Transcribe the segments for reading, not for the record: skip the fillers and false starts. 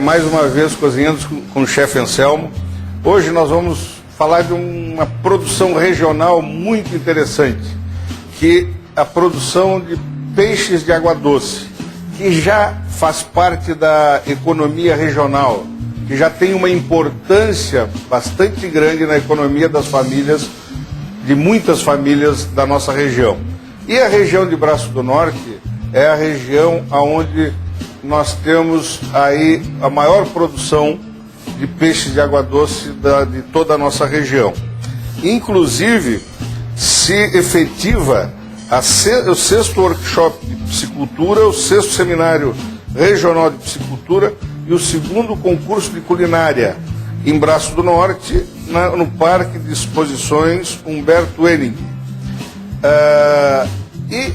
Mais uma vez cozinhando com o chefe Anselmo. Hoje nós vamos falar de uma produção regional muito interessante, que é a produção de peixes de água doce, que já faz parte da economia regional, que já tem uma importância bastante grande na economia das famílias, de muitas famílias da nossa região. E a região de Braço do Norte é a região onde nós temos aí a maior produção de peixes de água doce de toda a nossa região. Inclusive, se efetiva o 6º workshop de piscicultura, o 6º seminário regional de piscicultura e o 2º concurso de culinária em Braço do Norte, no Parque de Exposições Humberto Henning. E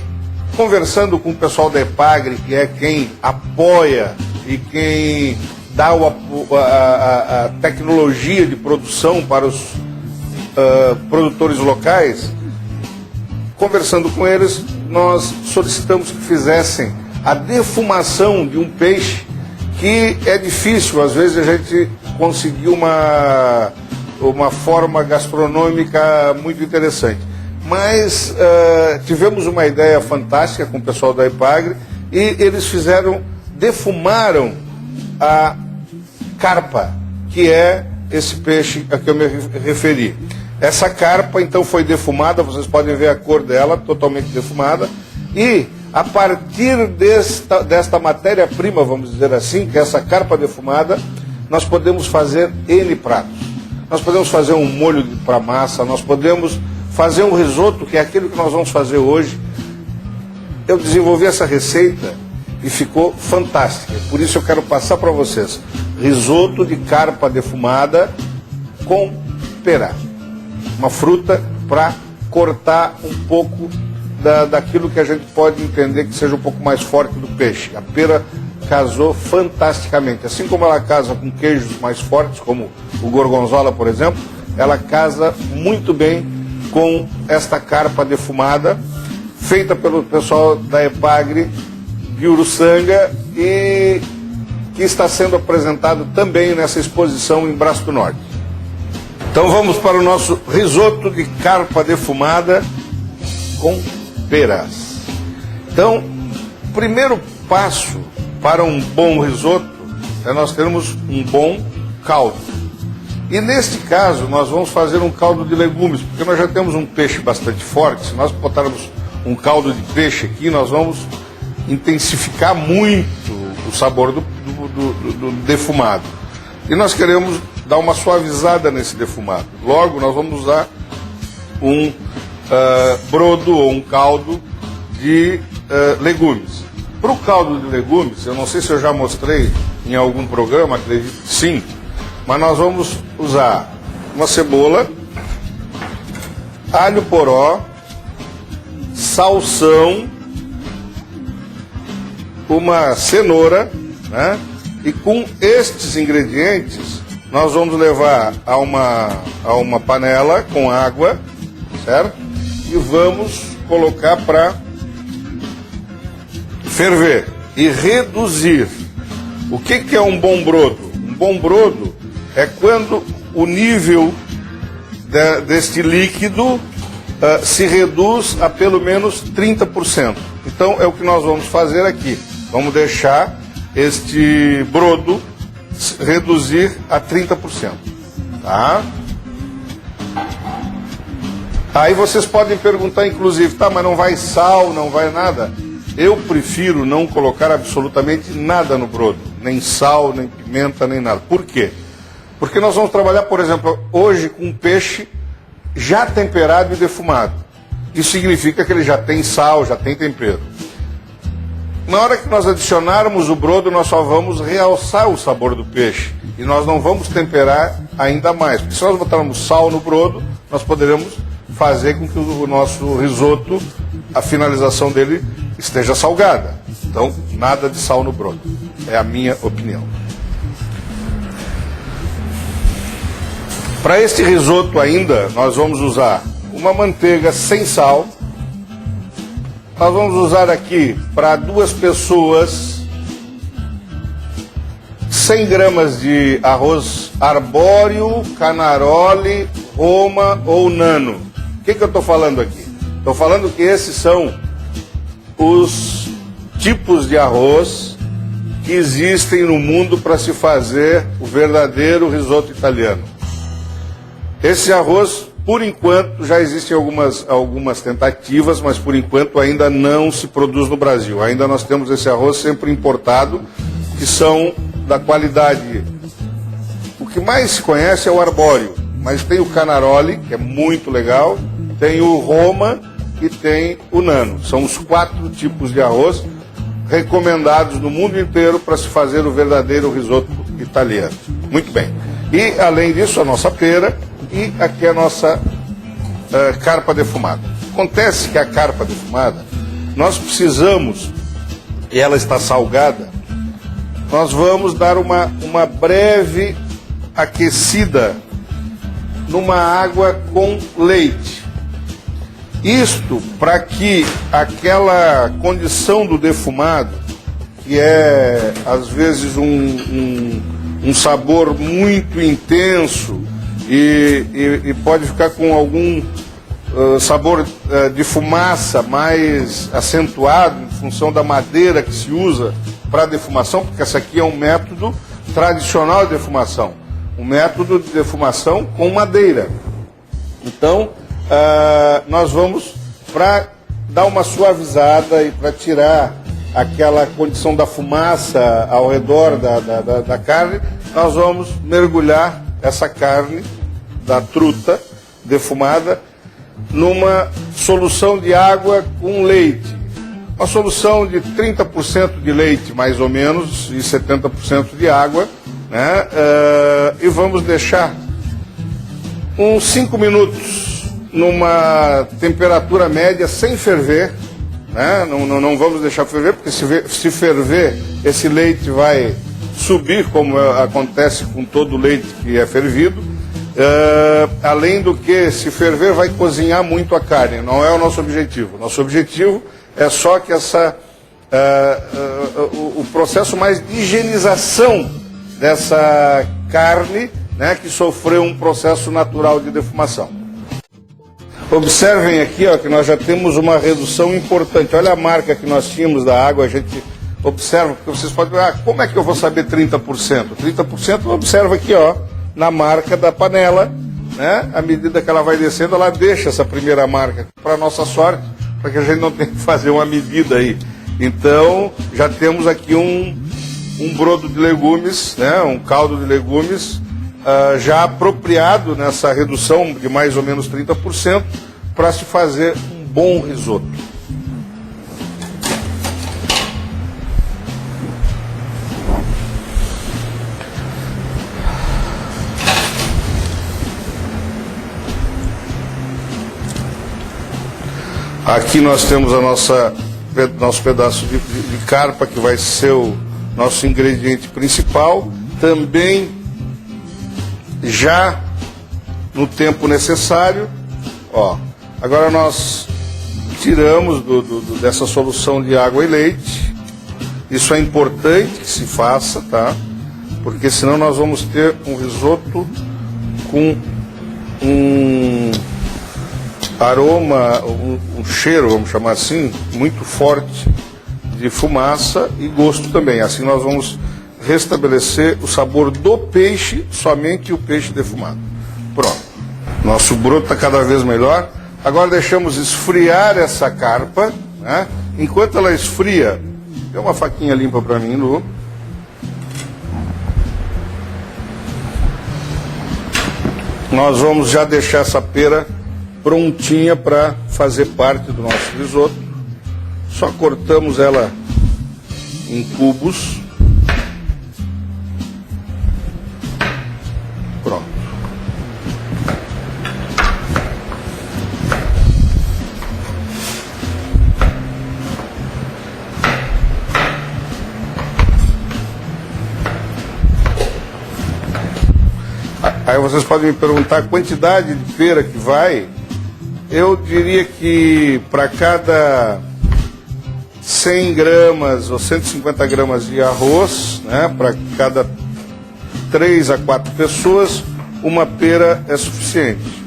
conversando com o pessoal da EPAGRE, que é quem apoia e quem dá a tecnologia de produção para os produtores locais, conversando com eles, nós solicitamos que fizessem a defumação de um peixe, que é difícil, às vezes, a gente conseguir uma forma gastronômica muito interessante. Mas tivemos uma ideia fantástica com o pessoal da EPAGRE e eles defumaram a carpa, que é esse peixe a que eu me referi. Essa carpa, então, foi defumada, vocês podem ver a cor dela, totalmente defumada, e a partir desta matéria-prima, vamos dizer assim, que é essa carpa defumada, nós podemos fazer N pratos. Nós podemos fazer um molho para massa, nós podemos fazer um risoto, que é aquilo que nós vamos fazer hoje. Eu desenvolvi essa receita e ficou fantástica. Por isso eu quero passar para vocês. Risoto de carpa defumada com pera. Uma fruta para cortar um pouco daquilo que a gente pode entender que seja um pouco mais forte do peixe. A pera casou fantasticamente. Assim como ela casa com queijos mais fortes, como o gorgonzola, por exemplo, ela casa muito bem com esta carpa defumada, feita pelo pessoal da EPAGRE de Uruçanga e que está sendo apresentado também nessa exposição em Braço do Norte. Então vamos para o nosso risoto de carpa defumada com peras. Então, o primeiro passo para um bom risoto é nós termos um bom caldo. E neste caso, nós vamos fazer um caldo de legumes, porque nós já temos um peixe bastante forte. Se nós botarmos um caldo de peixe aqui, nós vamos intensificar muito o sabor do defumado. E nós queremos dar uma suavizada nesse defumado. Logo, nós vamos usar um brodo ou um caldo de legumes. Para o caldo de legumes, eu não sei se eu já mostrei em algum programa, acredito que sim, mas nós vamos usar uma cebola, alho poró, salsão, uma cenoura, né? E com estes ingredientes nós vamos levar a uma panela com água, certo? E vamos colocar para ferver e reduzir. O que é um bom brodo? Um bom brodo é quando o nível deste líquido se reduz a pelo menos 30%. Então é o que nós vamos fazer aqui. Vamos deixar este brodo reduzir a 30%. Tá? Aí vocês podem perguntar, inclusive, tá, mas não vai sal, não vai nada? Eu prefiro não colocar absolutamente nada no brodo. Nem sal, nem pimenta, nem nada. Por quê? Porque nós vamos trabalhar, por exemplo, hoje com um peixe já temperado e defumado. Isso significa que ele já tem sal, já tem tempero. Na hora que nós adicionarmos o brodo, nós só vamos realçar o sabor do peixe. E nós não vamos temperar ainda mais. Porque se nós botarmos sal no brodo, nós poderemos fazer com que o nosso risoto, a finalização dele, esteja salgada. Então, nada de sal no brodo. É a minha opinião. Para este risoto ainda, nós vamos usar uma manteiga sem sal. Nós vamos usar aqui para 2 pessoas 100 gramas de arroz arbóreo, Canaroli, Roma ou Nano. O que eu estou falando aqui? Estou falando que esses são os tipos de arroz que existem no mundo para se fazer o verdadeiro risoto italiano. Esse arroz, por enquanto, já existem algumas tentativas, mas por enquanto ainda não se produz no Brasil. Ainda nós temos esse arroz sempre importado, que são da qualidade. O que mais se conhece é o arbóreo, mas tem o Canaroli, que é muito legal, tem o Roma e tem o Nano. São os 4 tipos de arroz recomendados no mundo inteiro para se fazer o verdadeiro risoto italiano. Muito bem. E, além disso, a nossa pera e aqui a nossa carpa defumada. Acontece que a carpa defumada, nós precisamos, e ela está salgada, nós vamos dar uma breve aquecida numa água com leite. Isto para que aquela condição do defumado, que é às vezes um sabor muito intenso e pode ficar com algum sabor de fumaça mais acentuado em função da madeira que se usa para defumação, porque esse aqui é um método tradicional de defumação, um método de defumação com madeira. Então, nós vamos, para dar uma suavizada e para tirar aquela condição da fumaça ao redor da carne, nós vamos mergulhar essa carne da truta defumada numa solução de água com leite. Uma solução de 30% de leite, mais ou menos, e 70% de água, né? E vamos deixar uns 5 minutos numa temperatura média, sem ferver, né? Não vamos deixar ferver, porque se ferver, esse leite vai subir, como acontece com todo leite que é fervido. Além do que, se ferver, vai cozinhar muito a carne. Não é o nosso objetivo. Nosso objetivo é só que o processo mais de higienização dessa carne, né, que sofreu um processo natural de defumação. Observem aqui, ó, que nós já temos uma redução importante. Olha a marca que nós tínhamos da água, a gente observa, porque vocês podem ver, como é que eu vou saber 30%? 30% observa aqui, ó, na marca da panela, né? À medida que ela vai descendo, ela deixa essa primeira marca, para nossa sorte, para que a gente não tenha que fazer uma medida aí. Então, já temos aqui um brodo de legumes, né? Um caldo de legumes, já apropriado nessa redução de mais ou menos 30%, para se fazer um bom risoto. Aqui nós temos nosso pedaço de carpa, que vai ser o nosso ingrediente principal, também já no tempo necessário. Ó, agora nós tiramos dessa solução de água e leite. Isso é importante que se faça, tá? Porque senão nós vamos ter um risoto com um aroma, um cheiro, vamos chamar assim, muito forte de fumaça e gosto também. Assim nós vamos restabelecer o sabor do peixe, somente o peixe defumado. Pronto. Nosso broto está cada vez melhor. Agora deixamos esfriar essa carpa, né? Enquanto ela esfria, dê uma faquinha limpa para mim, Lu. Nós vamos já deixar essa pera prontinha para fazer parte do nosso risoto. Só cortamos ela em cubos. Pronto. Aí vocês podem me perguntar a quantidade de pera que vai. Eu diria que para cada 100 gramas ou 150 gramas de arroz, né, para cada 3 a 4 pessoas, uma pera é suficiente.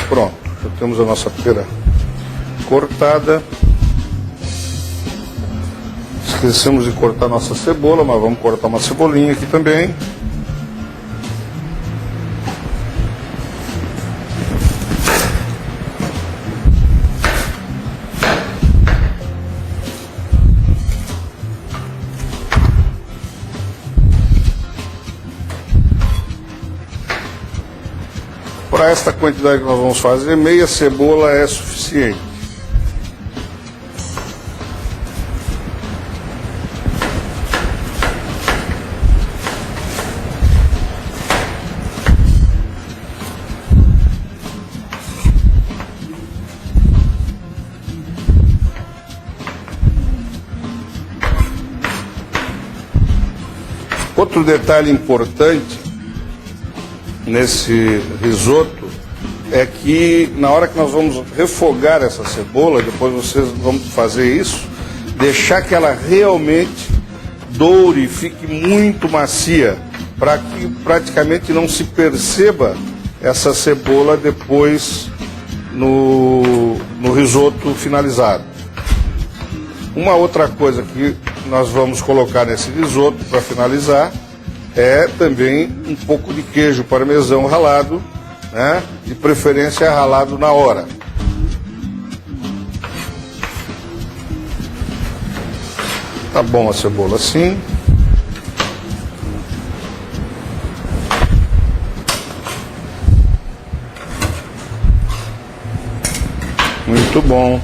Pronto, já temos a nossa pera cortada. Esquecemos de cortar nossa cebola, mas vamos cortar uma cebolinha aqui também. Para esta quantidade que nós vamos fazer, meia cebola é suficiente. Outro detalhe importante nesse risoto é que na hora que nós vamos refogar essa cebola, depois vocês vão fazer isso, deixar que ela realmente doure, fique muito macia, para que praticamente não se perceba essa cebola depois no risoto finalizado. Uma outra coisa que nós vamos colocar nesse risoto para finalizar é também um pouco de queijo parmesão ralado, né? De preferência ralado na hora. Tá bom a cebola assim. Muito bom.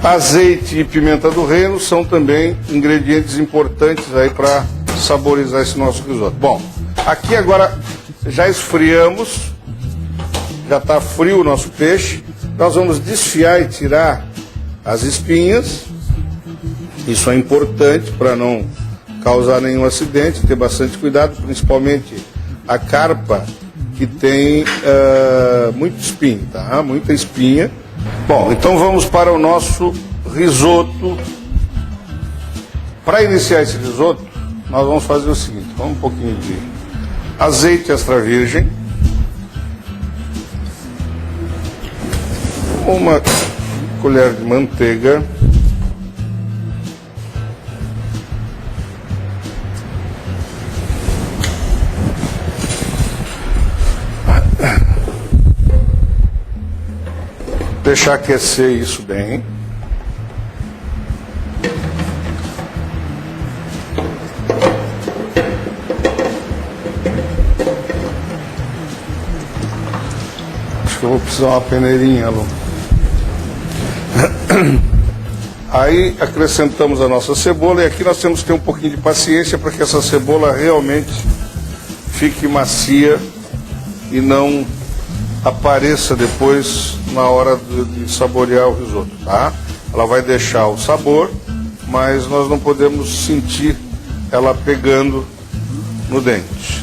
Azeite e pimenta do reino são também ingredientes importantes aí para saborizar esse nosso risoto. Bom, aqui agora já esfriamos, já está frio o nosso peixe. Nós vamos desfiar e tirar as espinhas. Isso é importante para não causar nenhum acidente, ter bastante cuidado, principalmente a carpa que tem muito espinho, tá? Muita espinha. Bom, então vamos para o nosso risoto. Para iniciar esse risoto, nós vamos fazer o seguinte: vamos um pouquinho de azeite extra virgem, uma colher de manteiga, deixar aquecer isso bem. Acho que eu vou precisar de uma peneirinha, Lu. Aí acrescentamos a nossa cebola e aqui nós temos que ter um pouquinho de paciência para que essa cebola realmente fique macia e não apareça depois na hora de saborear o risoto, tá? Ela vai deixar o sabor, mas nós não podemos sentir ela pegando no dente.